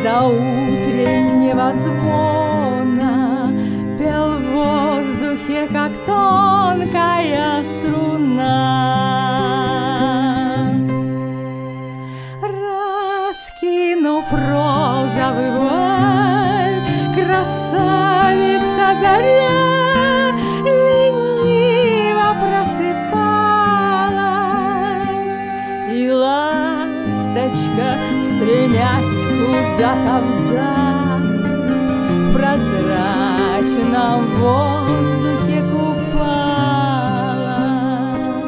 заутреннего звона пел в воздухе, как тонкая струна. Раскинув розовый вуаль, красавица заря лениво просыпалась, и ласточка, стремясь куда-то вдаль, в прозрачном воздухе купалась.